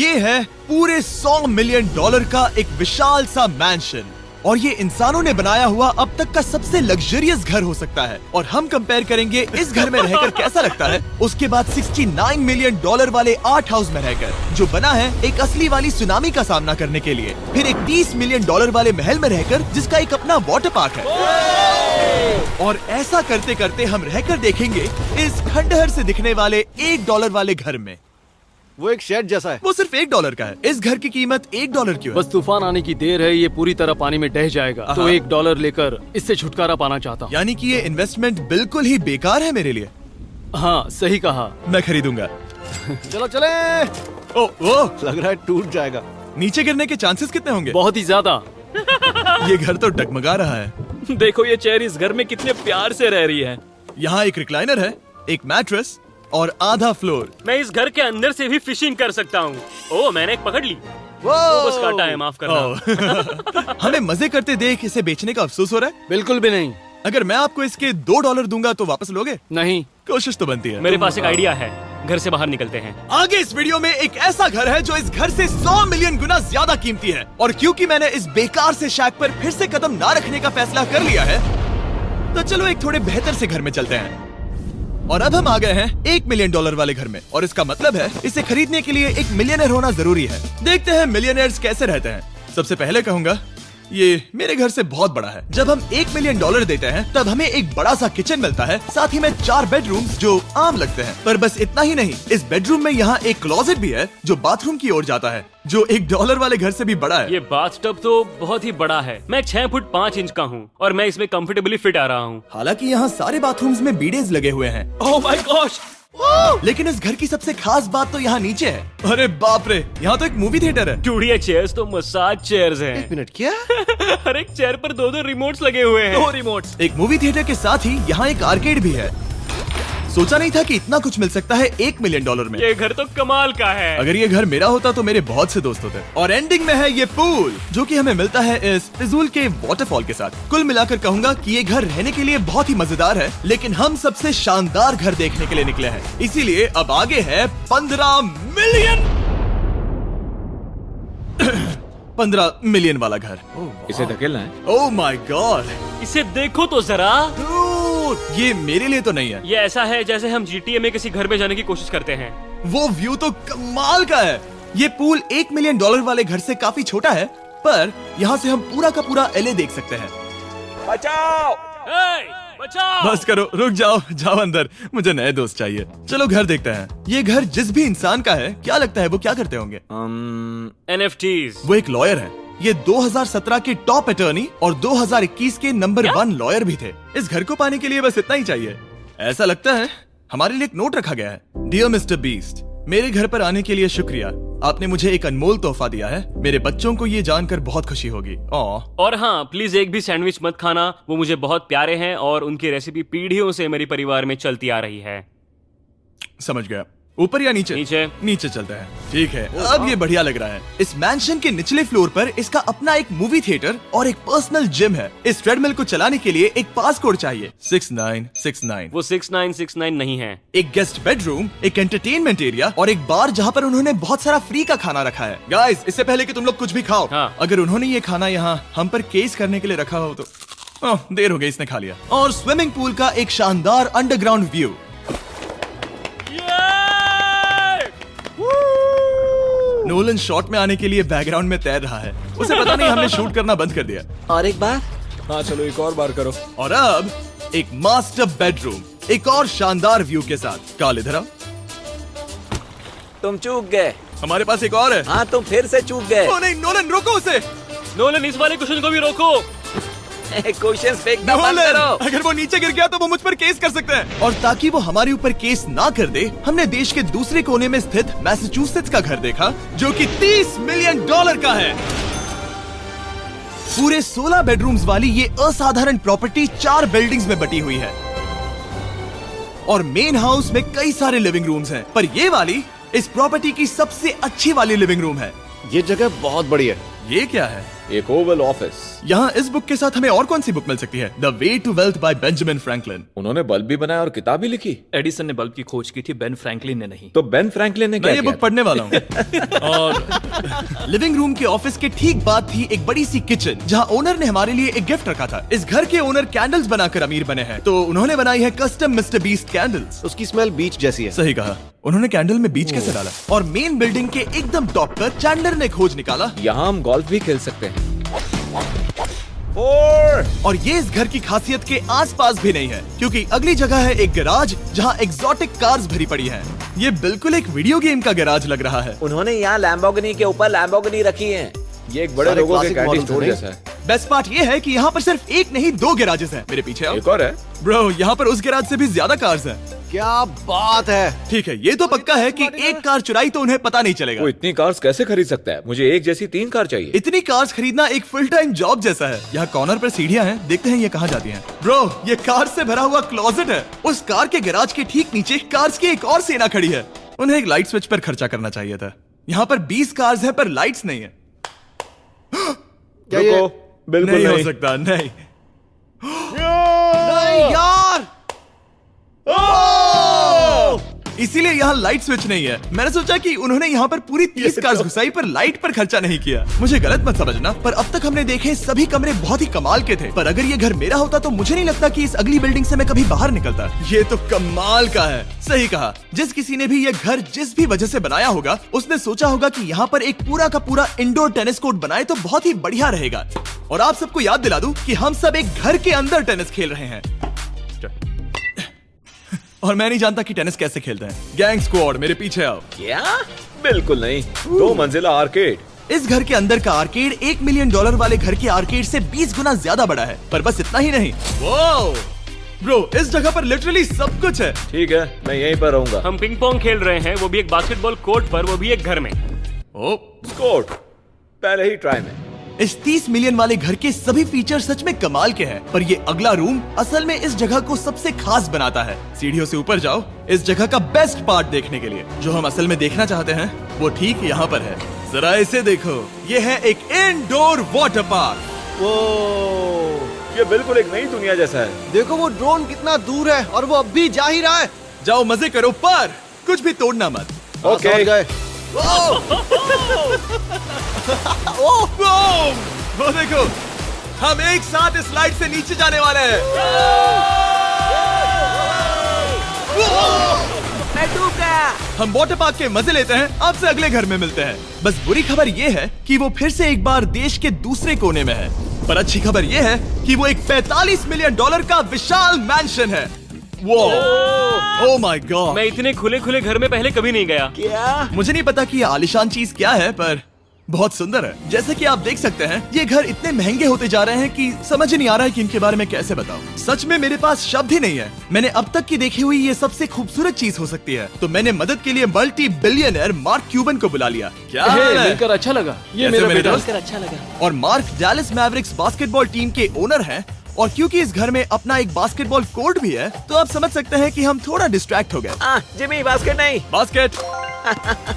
ये है पूरे $100 मिलियन का एक विशाल सा मैंशन, और ये इंसानों ने बनाया हुआ अब तक का सबसे लग्जरियस घर हो सकता है। और हम कंपेयर करेंगे इस घर में रहकर कैसा लगता है उसके बाद $69 मिलियन वाले आर्ट हाउस में रहकर, जो बना है एक असली वाली सुनामी का सामना करने के लिए। फिर एक $30 मिलियन वाले महल में रहकर जिसका एक अपना वाटर पार्क है। और ऐसा करते करते हम रहकर देखेंगे इस खंडहर से दिखने वाले $1 वाले घर में। वो एक शेड जैसा है। वो सिर्फ $1 का है। इस घर की कीमत $1 क्यों है? बस तूफान आने की देर है, ये पूरी तरह पानी में ढह जाएगा, तो $1 लेकर इससे छुटकारा पाना चाहता हूँ। यानी कि ये इन्वेस्टमेंट बिल्कुल ही बेकार है मेरे लिए। हाँ सही कहा। मैं खरीदूंगा। चलो चले। ओ, लग रहा है टूट जाएगा। नीचे गिरने के चांसेस कितने होंगे? बहुत ही ज्यादा। ये घर तो डगमगा रहा है। देखो ये चेयर इस घर में कितने प्यार से रह रही है। यहाँ एक रिक्लाइनर है, एक मैट्रेस और आधा फ्लोर। मैं इस घर के अंदर से भी फिशिंग कर सकता हूँ। ओह मैंने एक पकड़ ली। वो बस काटा है, माफ करना। हमें मजे करते देख इसे बेचने का अफसोस हो रहा है? बिल्कुल भी नहीं। अगर मैं आपको इसके $2 दूंगा तो वापस लोगे? नहीं। कोशिश तो बनती है। मेरे पास एक आइडिया है, घर से बाहर निकलते हैं। आगे इस वीडियो में एक ऐसा घर है जो इस घर से 100 मिलियन गुना ज्यादा कीमती है, और क्योंकि मैंने इस बेकार से शैक पर फिर से कदम ना रखने का फैसला कर लिया है, तो चलो एक थोड़े बेहतर से घर में चलते हैं। और अब हम आ गए हैं $1 मिलियन वाले घर में, और इसका मतलब है इसे खरीदने के लिए एक मिलियनर होना जरूरी है। देखते हैं मिलियनर्स कैसे रहते हैं। सबसे पहले कहूंगा ये मेरे घर से बहुत बड़ा है। जब हम $1 मिलियन देते हैं तब हमें एक बड़ा सा किचन मिलता है, साथ ही में 4 बेडरूम्स जो आम लगते हैं। पर बस इतना ही नहीं, इस बेडरूम में यहाँ एक क्लोजेट भी है जो बाथरूम की ओर जाता है, जो $1 वाले घर से भी बड़ा है। ये बाथटब तो बहुत ही बड़ा है। मैं 6 फुट 5 इंच का हूँ और मैं इसमें कंफर्टेबली फिट आ रहा हूँ। हालांकि यहाँ सारे बाथरूम्स में बीडेज लगे हुए हैं। Oh my gosh! लेकिन इस घर की सबसे खास बात तो यहाँ नीचे है। अरे बाप रे, यहाँ तो एक मूवी थिएटर है। चूड़िया चेयर्स तो मसाज चेयर्स हैं। 1 मिनट क्या? हर एक चेयर पर 2-2 रिमोट्स लगे हुए हैं। 2 रिमोट्स। एक मूवी थिएटर के साथ ही यहाँ एक आर्केड भी है। सोचा नहीं था कि इतना कुछ मिल सकता है $1 मिलियन में। ये घर तो कमाल का है। अगर ये घर मेरा होता तो मेरे बहुत से दोस्त होते। और एंडिंग में है ये पूल, जो कि हमें मिलता है इस फिजूल के वाटरफॉल के साथ। कुल मिलाकर कहूंगा कि ये घर रहने के लिए बहुत ही मजेदार है, लेकिन हम सबसे शानदार घर देखने के लिए निकले हैं, इसीलिए अब आगे है 15 मिलियन वाला घर। इसे धकेलना है। ओह माय गॉड, इसे देखो तो जरा। ये मेरे लिए तो नहीं है। ये ऐसा है जैसे हम GTA में किसी घर में जाने की कोशिश करते हैं। वो व्यू तो कमाल का है। ये पूल $1 मिलियन वाले घर से काफी छोटा है, पर यहाँ से हम पूरा का पूरा LA देख सकते हैं। बचाओ! बचाओ! बस करो, रुक जाओ, जाओ अंदर, मुझे नए दोस्त चाहिए। चलो घर देखते हैं। ये घर जिस भी इंसान का है, क्या लगता है वो क्या करते होंगे? NFTs। वो एक लॉयर है। ये 2017 के टॉप अटर्नी और 2021 के नंबर 1 लॉयर भी थे। इस घर को पाने के लिए बस इतना ही चाहिए। ऐसा लगता है हमारे लिए एक नोट रखा गया है। डियर मिस्टर बीस्ट, मेरे घर पर आने के लिए शुक्रिया। आपने मुझे एक अनमोल तोहफा दिया है। मेरे बच्चों को ये जानकर बहुत खुशी होगी। और हाँ, प्लीज एक भी सैंडविच मत खाना, वो मुझे बहुत प्यारे हैं और उनकी रेसिपी पीढ़ियों से मेरे परिवार में चलती आ रही है। समझ गया। ऊपर या नीचे? नीचे। नीचे चलता है। ठीक है, अब ये बढ़िया लग रहा है। इस मैंशन के निचले फ्लोर पर इसका अपना एक मूवी थिएटर और एक पर्सनल जिम है। इस ट्रेडमिल को चलाने के लिए एक पास कोड चाहिए, 6969। वो 6969 नहीं है। एक गेस्ट बेडरूम, एक एंटरटेनमेंट एरिया और एक बार जहाँ पर उन्होंने बहुत सारा फ्री का खाना रखा है। गाइस, इससे पहले कि तुम लोग कुछ भी खाओ, हाँ। अगर उन्होंने ये खाना यहाँ हम पर केस करने के लिए रखा हो तो देर हो गई, इसने खा लिया। और स्विमिंग पूल का एक शानदार अंडरग्राउंड व्यू। नोलन शॉट में आने के लिए बैकग्राउंड में तैर रहा है। उसे पता नहीं हमने शूट करना बंद कर दिया। और एक बार? हाँ चलो एक और बार करो। और अब एक मास्टर बेडरूम, एक और शानदार व्यू के साथ। काल इधर आओ। तुम चूक गए। हमारे पास एक और है। हाँ तुम फिर से चूक गए। ओ नहीं, नोलन रोको उसे। नोलन, इस वाले क्वेश्चन को भी रोको। क्वेश्चन फेंकना बंद नोलन, करो। अगर वो नीचे गिर गया तो वो मुझ पर केस कर सकते हैं। और ताकि वो हमारे ऊपर केस ना कर दे, हमने देश के दूसरे कोने में स्थित मैसाचुसेट्स का घर देखा, जो कि $30 मिलियन का है। पूरे 16 बेडरूम्स वाली ये असाधारण प्रॉपर्टी 4 बिल्डिंग्स में बटी हुई है, और मेन हाउस में कई सारे लिविंग रूम्स हैं, पर ये वाली इस प्रॉपर्टी की सबसे अच्छी वाली लिविंग रूम है। ये जगह बहुत बड़ी है। ये क्या है? एक ओवल ऑफिस। यहाँ इस बुक के साथ हमें और कौन सी बुक मिल सकती है? The way to wealth by Benjamin Franklin. उन्होंने बल्ब भी बनाया और किताब भी लिखी। एडिसन ने बल्ब की खोज की थी, बेन फ्रैंकलिन ने नहीं। तो बेन फ्रैंकलिन ने मैं क्या ये किया? बुक पढ़ने वाला हूँ। और लिविंग रूम के ऑफिस के ठीक बाद थी एक बड़ी सी किचन, जहाँ ओनर ने हमारे लिए एक गिफ्ट रखा था। इस घर के ओनर कैंडल्स बनाकर अमीर बने हैं, तो उन्होंने बनाई है कस्टम मिस्टर बीस्ट कैंडल्स। उसकी स्मेल बीच जैसी है। सही कहा। उन्होंने कैंडल में बीच कैसे डाला? और मेन बिल्डिंग के एकदम टॉप पर चैंडलर ने खोज निकाला। यहाँ हम गोल्फ भी खेल सकते हैं। और ये इस घर की खासियत के आसपास भी नहीं है, क्योंकि अगली जगह है एक गैराज जहाँ एग्जॉटिक कार्स भरी पड़ी हैं। ये बिल्कुल एक वीडियो गेम का गैराज लग रहा है। उन्होंने यहाँ लैम्बोर्गिनी के ऊपर लैम्बोर्गिनी रखी है। ये एक बड़े सारे लोगों के classic कैंडी models स्टोर हैं, जैसा है। बेस्ट पार्ट ये है कि यहाँ पर सिर्फ एक नहीं 2 गैराजेस हैं। मेरे पीछे आओ। एक और है। ब्रो, यहाँ पर उस गैराज से भी ज्यादा कार्स हैं। क्या बात है। ठीक है, ये तो पक्का है कि एक कार चुराई तो उन्हें पता नहीं चलेगा। वो इतनी कार्स कैसे खरीद सकता है? मुझे एक जैसी 3 कार चाहिए। इतनी कार्स खरीदना एक फुल टाइम जॉब जैसा है। यहाँ कॉर्नर पर सीढ़ियाँ हैं, देखते हैं ये कहाँ जाती हैं। ब्रो, ये कार से भरा हुआ क्लोजेट है। उस कार के गैराज के ठीक नीचे कार्स की एक और सेना खड़ी है। उन्हें एक लाइट स्विच पर खर्चा करना चाहिए था। यहाँ पर 20 कार्स हैं पर लाइट्स नहीं है। रुको, बिल्कुल नहीं हो नहीं। सकता, नहीं। नहीं यार। इसीलिए यहाँ लाइट स्विच नहीं है। मैंने सोचा कि उन्होंने यहाँ पर पूरी 30 कार्स घुसाई पर लाइट पर खर्चा नहीं किया। मुझे गलत मत समझना, पर अब तक हमने देखे सभी कमरे बहुत ही कमाल के थे। पर अगर ये घर मेरा होता तो मुझे नहीं लगता कि इस अगली बिल्डिंग से मैं कभी बाहर निकलता। ये तो कमाल का है। सही कहा। जिस किसी ने भी ये घर जिस भी वजह से बनाया होगा, उसने सोचा होगा कि यहाँ पर एक पूरा का पूरा इंडोर टेनिस कोर्ट बनाए तो बहुत ही बढ़िया रहेगा। और आप सबको याद दिला दूं कि हम सब एक घर के अंदर टेनिस खेल रहे हैं। और मैं नहीं जानता कि टेनिस कैसे खेलते हैं। गैंग स्क्वाड, मेरे पीछे आओ। क्या? बिल्कुल नहीं। 2 मंजिला आर्केड। इस घर के अंदर का आर्केड $1 मिलियन वाले घर के आर्केड से 20 गुना ज्यादा बड़ा है। पर बस इतना ही नहीं। वाओ! ब्रो, इस जगह पर लिटरली सब कुछ है। ठीक है, मैं यहीं पर रहूंगा। हम पिंग पोंग खेल रहे हैं, वो भी एक बास्केटबॉल कोर्ट पर, वो भी एक घर में। ओ, स्कोट पहले ही ट्राई में। इस 30 मिलियन वाले घर के सभी फीचर सच में कमाल के हैं, पर ये अगला रूम असल में इस जगह को सबसे खास बनाता है। सीढ़ियों से ऊपर जाओ इस जगह का बेस्ट पार्ट देखने के लिए। जो हम असल में देखना चाहते हैं वो ठीक यहाँ पर है। जरा इसे देखो, ये है एक इंडोर वाटर पार्क। वो ये बिल्कुल एक नई दुनिया जैसा है। देखो वो ड्रोन कितना दूर है और वो अब भी जा ही रहा है। जाओ मजे करो, पर कुछ भी तोड़ना मत। हाँ, ओके। समझ गए। वो देखो, हम एक साथ इस लाइट से नीचे जाने वाले हैं। मैं डूब गया। हम वाटर पार्क के मजे लेते हैं। आपसे अगले घर में मिलते हैं। बस बुरी खबर ये है कि वो फिर से एक बार देश के दूसरे कोने में है। पर अच्छी खबर ये है कि वो एक $45 मिलियन का विशाल मैंशन है। Oh my God! मैं इतने खुले खुले घर में पहले कभी नहीं गया। क्या? मुझे नहीं पता कि ये आलिशान चीज क्या है, पर बहुत सुंदर है। जैसे कि आप देख सकते हैं, ये घर इतने महंगे होते जा रहे हैं कि समझ नहीं आ रहा है कि इनके बारे में कैसे बताऊं। सच में मेरे पास शब्द ही नहीं है। मैंने अब तक की देखी हुई ये सबसे खूबसूरत चीज हो सकती है। तो मैंने मदद के लिए मल्टी बिलियनर मार्क क्यूबन को बुला लिया। क्या हे, हाल है? मिलकर अच्छा लगा। ये कैसे मेरा मेरे बेटा। दोस्त? अच्छा लगा। और mark Dallas Mavericks basketball team के ओनर हैं। और क्योंकि इस घर में अपना एक बास्केटबॉल कोर्ट भी है, तो आप समझ सकते हैं कि हम थोड़ा डिस्ट्रैक्ट हो गए। जिमी बास्केट नहीं। बास्केट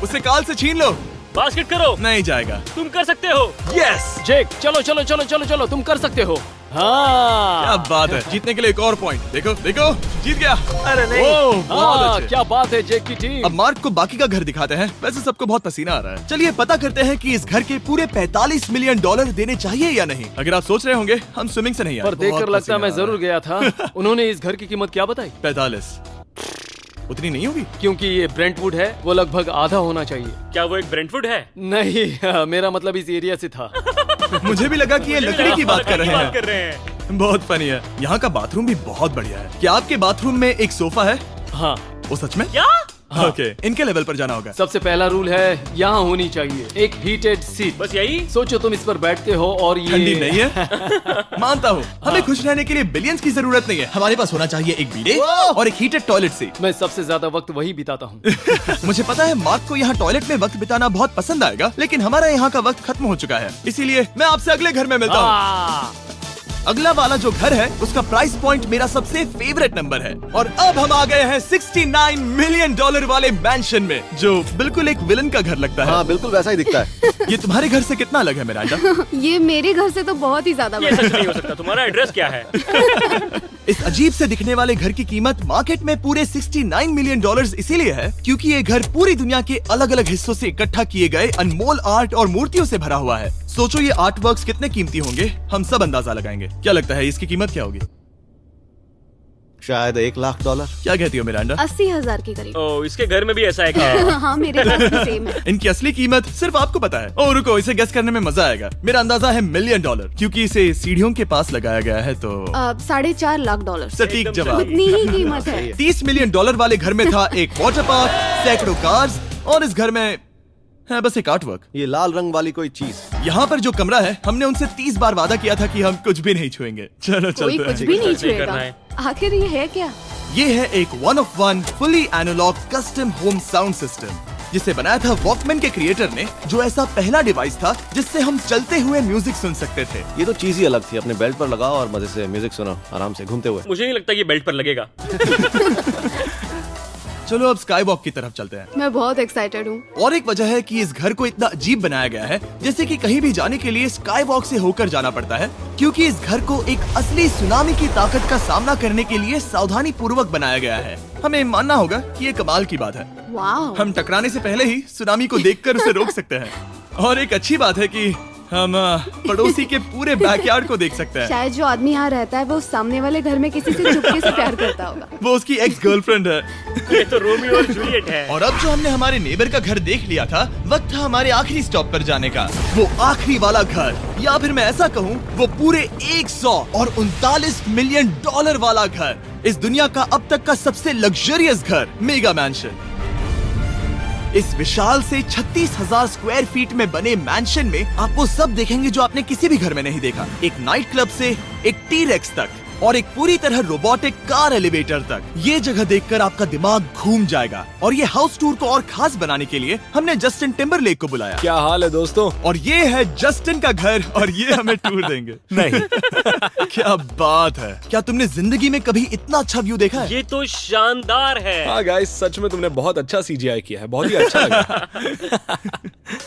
उसे काल से छीन लो। बास्केट करो, नहीं जाएगा। तुम कर सकते हो। यस! जेक, चलो चलो चलो चलो चलो, तुम कर सकते हो। क्या हाँ बात है। जीतने के लिए एक और पॉइंट। देखो देखो, जीत गया। अरे नहीं। ओह, बहुत हाँ, अच्छे। क्या बात है जेक की टीम। अब मार्क को बाकी का घर दिखाते हैं। वैसे सबको बहुत पसीना आ रहा है। चलिए पता करते हैं कि इस घर के पूरे $45 मिलियन देने चाहिए या नहीं। अगर आप सोच रहे होंगे हम स्विमिंग से नहीं आए, पर देखकर बहुत लगता पसीना मैं आ रहा जरूर गया था। उन्होंने इस घर की कीमत क्या बताई? 45 उतनी नहीं होगी। क्योंकि ये ब्रेंटवुड है, वो लगभग आधा होना चाहिए। क्या वो एक ब्रेंटफुड है? नहीं, मेरा मतलब इस एरिया से था। मुझे भी लगा कि ये लकड़ी की बात कर रहे बात कर हैं। रहे हैं। बहुत फनी है। यहाँ का बाथरूम भी बहुत बढ़िया है। क्या आपके बाथरूम में एक सोफा है? हाँ, वो सच में? क्या? ओके, इनके लेवल पर जाना होगा। सबसे पहला रूल है यहाँ होनी चाहिए एक हीटेड सीट। बस यही? सोचो तुम इस पर बैठते हो और ये ठंडी नहीं है। मानता हूँ, हमें खुश रहने के लिए बिलियंस की जरूरत नहीं है। हमारे पास होना चाहिए एक बीडे और एक हीटेड टॉयलेट सीट। मैं सबसे ज्यादा वक्त वही बिताता हूँ। मुझे पता है मार्क को यहाँ टॉयलेट में वक्त बिताना बहुत पसंद आएगा, लेकिन हमारा यहाँ का वक्त खत्म हो चुका है। इसीलिए मैं आपसे अगले घर में मिलता हूँ। अगला वाला जो घर है उसका प्राइस पॉइंट मेरा सबसे फेवरेट नंबर है। और अब हम आ गए हैं 69 मिलियन डॉलर वाले मैंशन में, जो बिल्कुल एक विलन का घर लगता है। हाँ बिल्कुल वैसा ही दिखता है। ये तुम्हारे घर से कितना अलग है मिरांडा? ये मेरे घर से तो बहुत ही ज्यादा ये बड़ा सच नहीं हो सकता। तुम्हारा एड्रेस क्या है? इस अजीब से दिखने वाले घर की कीमत मार्केट में पूरे 69 मिलियन डॉलर्स इसीलिए है क्योंकि ये घर पूरी दुनिया के अलग अलग हिस्सों से इकट्ठा किए गए अनमोल आर्ट और मूर्तियों से भरा हुआ है। सोचो ये आर्ट वर्क्स कितने कीमती होंगे, हम सब अंदाजा लगाएंगे। क्या लगता है इसकी कीमत क्या होगी? शायद $1,00,000। क्या कहती हो मिरांडा? 80,000 के करीब। ओ, इसके घर में भी ऐसा है क्या? हाँ मेरे पास भी सेम है। इनकी असली कीमत सिर्फ आपको पता है। ओ रुको, इसे गेस करने में मजा आएगा। मेरा अंदाजा है $1 मिलियन क्योंकि इसे सीढ़ियों के पास लगाया गया है। तो $4.5 लाख। सटीक एकदम जवाब। उतनी ही कीमत है। $30 मिलियन वाले घर में था एक वाटर पार्क, सैकड़ों कार्स और इस घर में है बस एक आर्ट वर्क। ये लाल रंग वाली कोई चीज। यहाँ पर जो कमरा है, हमने उनसे 30 बार वादा किया था कि हम कुछ भी नहीं छुएंगे। चलो कोई चलते कुछ हैं। भी नहीं सही करना छुएगा। है। आखिर ये है क्या? ये है एक 1 of 1 fully analogue custom home sound system जिसे बनाया था वॉकमैन के क्रिएटर ने, जो ऐसा पहला डिवाइस था जिससे हम चलते हुए म्यूजिक सुन सकते थे। ये तो चीज ही अलग थी। अपने बेल्ट पर लगाओ और मजे से म्यूजिक सुनो आराम से घूमते हुए। मुझे नहीं लगता ये बेल्ट पर लगेगा। चलो अब स्काई वॉक की तरफ चलते हैं। मैं बहुत एक्साइटेड हूँ। और एक वजह है कि इस घर को इतना अजीब बनाया गया है, जैसे कि कहीं भी जाने के लिए स्काई वॉक से होकर जाना पड़ता है, क्योंकि इस घर को एक असली सुनामी की ताकत का सामना करने के लिए सावधानी पूर्वक बनाया गया है। हमें मानना होगा कि ये कमाल की बात है। वाह। हम टकराने से पहले ही सुनामी को देखकर उसे रोक सकते हैं। और एक अच्छी बात है कि हम पड़ोसी के पूरे बैकयार्ड को देख सकते हैं। शायद जो आदमी यहाँ रहता है वो सामने वाले घर में किसी से चुपके से प्यार करता होगा। वो उसकी एक्स गर्लफ्रेंड है। ये तो रोमियो और जूलियट है। और अब जो हमने हमारे नेबर का घर देख लिया था, वक्त था हमारे आखिरी स्टॉप पर जाने का। वो आखिरी वाला घर, या फिर मैं ऐसा कहूँ वो पूरे 139 मिलियन डॉलर वाला घर, इस दुनिया का अब तक का सबसे लग्जरियस घर, मेगा मैंशन। इस विशाल से 36,000 स्क्वायर फीट में बने मैंशन में आप वो सब देखेंगे जो आपने किसी भी घर में नहीं देखा। एक नाइट क्लब से एक टी-रेक्स तक और एक पूरी तरह रोबोटिक कार एलिवेटर तक। ये जगह देखकर आपका दिमाग घूम जाएगा। और ये हाउस टूर को और खास बनाने के लिए हमने जस्टिन टिम्बरलेक को बुलाया। क्या हाल है दोस्तों? और ये है जस्टिन का घर और ये हमें टूर देंगे। नहीं। क्या बात है! क्या तुमने जिंदगी में कभी इतना अच्छा व्यू देखा है? ये तो शानदार है। हाँ गाइस, सच में तुमने बहुत अच्छा CGI किया है। बहुत ही अच्छा लगा।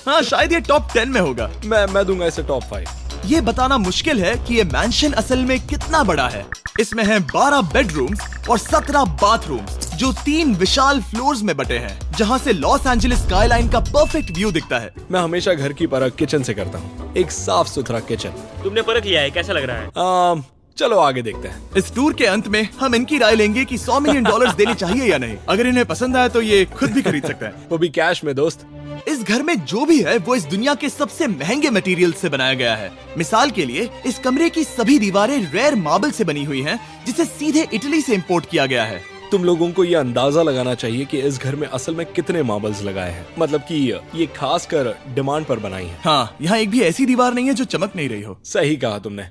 हाँ शायद ये टॉप 10 में होगा। मैं दूंगा इसे टॉप 5। ये बताना मुश्किल है कि ये मैंशन असल में कितना बड़ा है। इसमें हैं 12 बेडरूम्स और 17 बाथरूम्स, जो 3 विशाल फ्लोर्स में बटे हैं, जहां से लॉस एंजलिस स्काईलाइन का परफेक्ट व्यू दिखता है। मैं हमेशा घर की परख किचन से करता हूँ। एक साफ सुथरा किचन। तुमने परख लिया है, कैसा लग रहा है? चलो आगे देखते हैं। इस टूर के अंत में हम इनकी राय लेंगे कि $100 मिलियन देने चाहिए या नहीं। अगर इन्हें पसंद आया तो ये खुद भी खरीद सकते हैं। वो भी कैश में दोस्त। इस घर में जो भी है वो इस दुनिया के सबसे महंगे मटेरियल से बनाया गया है। मिसाल के लिए इस कमरे की सभी दीवारें रेयर मार्बल से बनी हुई हैं, जिसे सीधे इटली से इंपोर्ट किया गया है। तुम लोगों को ये अंदाजा लगाना चाहिए कि इस घर में असल में कितने मार्बल्स लगाए हैं। मतलब कि ये खास कर डिमांड पर बनाई है। हाँ, यहाँ एक भी ऐसी दीवार नहीं है जो चमक नहीं रही हो। सही कहा तुमने।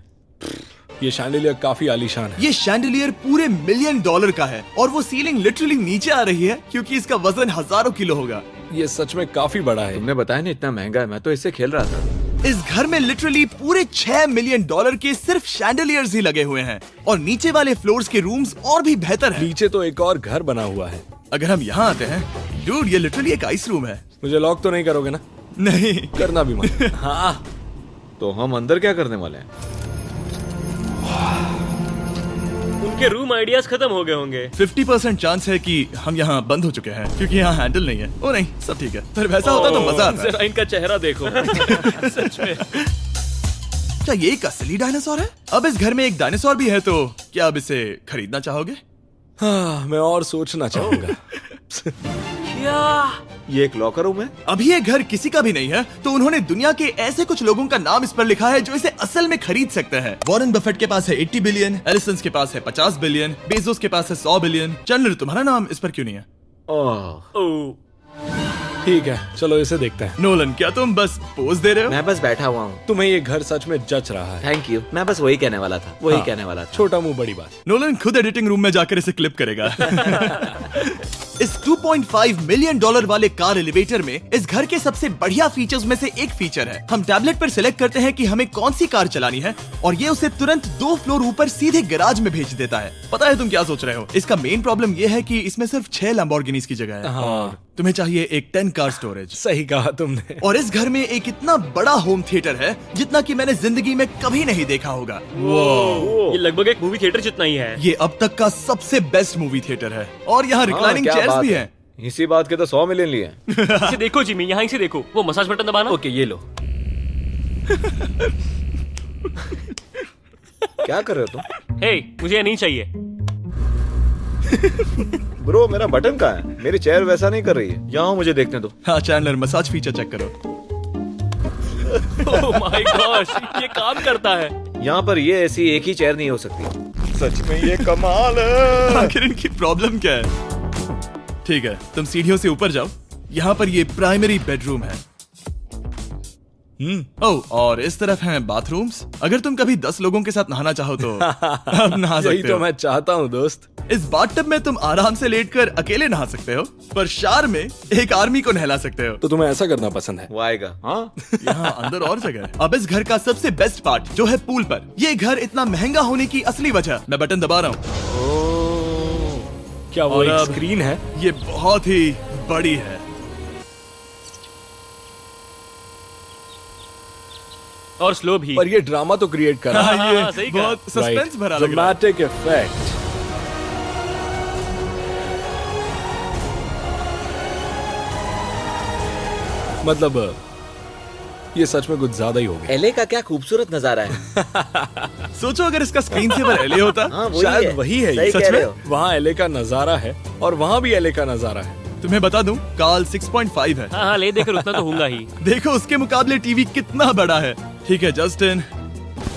ये शैंडिलियर काफी आलीशान है। ये शैंडिलियर पूरे $1 मिलियन का है और वो सीलिंग लिटरली नीचे आ रही है क्योंकि इसका वजन हजारों किलो होगा। ये सच में काफी बड़ा है। तुमने बताया ना इतना महंगा है, मैं तो इससे खेल रहा था। इस घर में लिटरली पूरे $6 मिलियन के सिर्फ शैंडिलियर्स ही लगे हुए हैं और नीचे वाले फ्लोर्स के रूम्स और भी बेहतर हैं। नीचे तो एक और घर बना हुआ है। अगर हम यहाँ आते हैं, डूड, ये लिटरली एक आइस रूम है। मुझे लॉक तो नहीं करोगे ना? नहीं करना भी मत। हाँ, तो हम अंदर क्या करने वाले हैं? उनके रूम आइडियाज खत्म हो गए होंगे। 50% चांस है कि हम यहाँ बंद हो चुके हैं क्योंकि यहाँ हैंडल नहीं है। ओ नहीं, सब ठीक है। पर वैसा होता तो मजा आता। जरा इनका चेहरा देखो। सच में। क्या ये एक असली डायनासोर है? अब इस घर में एक डायनासोर भी है, तो क्या अब इसे खरीदना चाहोगे? हाँ, मैं और सोचना चाहूंगा। ये एक लॉकर रूम है? अभी ये घर किसी का भी नहीं है, तो उन्होंने दुनिया के ऐसे कुछ लोगों का नाम इस पर लिखा है जो इसे असल में खरीद सकते हैं। वॉरेन बफेट के पास है 80 बिलियन, एलिसन के पास है 50 बिलियन, बेजोस के पास है 100 बिलियन। चंद्र, तुम्हारा नाम इस पर क्यों नहीं है? ओह, ठीक है, चलो इसे देखते हैं। नोलन, क्या तुम बस पोज दे रहे हो? मैं बस बैठा हुआ हूँ। तुम्हें ये घर सच में जच रहा है। Thank you. मैं बस वही कहने वाला था। वही हाँ, कहने वाला था। छोटा मुंह बड़ी बात। नोलन खुद एडिटिंग रूम में जाकर इसे क्लिप करेगा। इस $2.5 मिलियन वाले कार एलिवेटर में इस घर के सबसे बढ़िया फीचर्स में से एक फीचर है। हम टैबलेट पर सिलेक्ट करते हैं कि हमें कौन सी कार चलानी है और ये उसे तुरंत 2 फ्लोर ऊपर सीधे गैराज में भेज देता है। पता है तुम क्या सोच रहे हो? इसका मेन प्रॉब्लम ये है कि इसमें सिर्फ 6 लैम्बोर्गिनीज की जगह है। हाँ। तुम्हें चाहिए एक 10 कार स्टोरेज। सही कहा तुमने। और इस घर में एक इतना बड़ा होम थिएटर है जितना कि मैंने जिंदगी में कभी नहीं देखा होगा। ये लगभग एक मूवी थिएटर जितना ही है। ये अब तक का सबसे बेस्ट मूवी थिएटर है और यहाँ रिक्लाइनिंग क्या चेयर्स बात भी है। हैं। इसी बात के तो 100 मिलियन लिए हैं। इसे देखो जिमी, यहाँ इसे देखो, वो मसाज बटन दबाना। ओके ये लो। क्या कर रहे हो तुम? हे, मुझे ये नहीं चाहिए। ब्रो मेरा बटन कहाँ है? मेरी चेयर वैसा नहीं कर रही है। यहाँ मुझे देखने दो। हाँ चैंडलर, मसाज फीचर चेक करो। ओह माय गॉश, ये काम करता है। यहाँ पर ये ऐसी एक ही चेयर नहीं हो सकती। सच में ये कमाल है। आखिर इनकी प्रॉब्लम क्या है? ठीक है, तुम सीढ़ियों से ऊपर जाओ। यहाँ पर ये प्राइमरी बेडरूम है। ओह, और इस तरफ हैं बाथरूम्स। अगर तुम कभी 10 लोगों के साथ नहाना चाहो तो अब नहा यही सकते तो हो। मैं चाहता हूँ दोस्त। इस बाथटब में तुम आराम से लेटकर अकेले नहा सकते हो, पर शार में एक आर्मी को नहला सकते हो। तो तुम्हें ऐसा करना पसंद है? वो आएगा। हाँ यहाँ अंदर और जगह है। अब इस घर का सबसे बेस्ट पार्ट जो है पूल पर। ये घर इतना महंगा होने की असली वजह, मैं बटन दबा रहा हूँ। क्या वो और एक अब- स्क्रीन है? ये बहुत ही बड़ी है। और स्लो भी। पर ये ड्रामा तो क्रिएट कर रहा है। हाँ, ये सही कहा। बहुत सस्पेंस भरा लग रहा है। Dramatic effect. मतलब ये सच में कुछ ज्यादा ही हो गया। एले का क्या खूबसूरत नजारा है। सोचो अगर इसका स्क्रीन सेवर एलए होता। हाँ वही शायद है। वही है ये। सही सच कह में? रहे हो। वहाँ एले का नजारा है और वहाँ भी एले का नजारा है। तुम्हें बता दूं, काल 6.5 है। हाँ हाँ, ले देकर उतना तो होगा ही। देखो उसके मुकाबले टीवी कितना बड़ा है। ठीक है जस्टिन,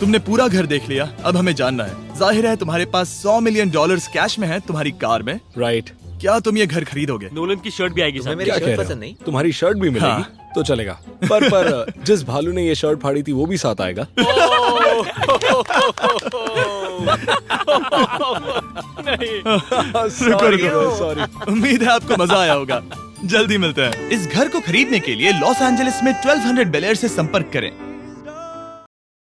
तुमने पूरा घर देख लिया। अब हमें जानना है, जाहिर है तुम्हारे पास $100 मिलियन कैश में है तुम्हारी कार में। राइट। क्या तुम ये घर खरीदोगे? नोलन की शर्ट भी आएगी तुम्हें साथ। मेरी क्या शर्ट कह रहे पसंद हो? नहीं? तुम्हारी शर्ट भी मिलेगी हाँ। तो चलेगा। पर जिस भालू ने ये शर्ट फाड़ी थी वो भी साथ आएगा। शुक्र करो, सॉरी। उम्मीद है आपको मजा आया होगा। जल्दी मिलते हैं। इस घर को खरीदने के लिए लॉस एंजलिस में 1200 बेल एयर से संपर्क करें।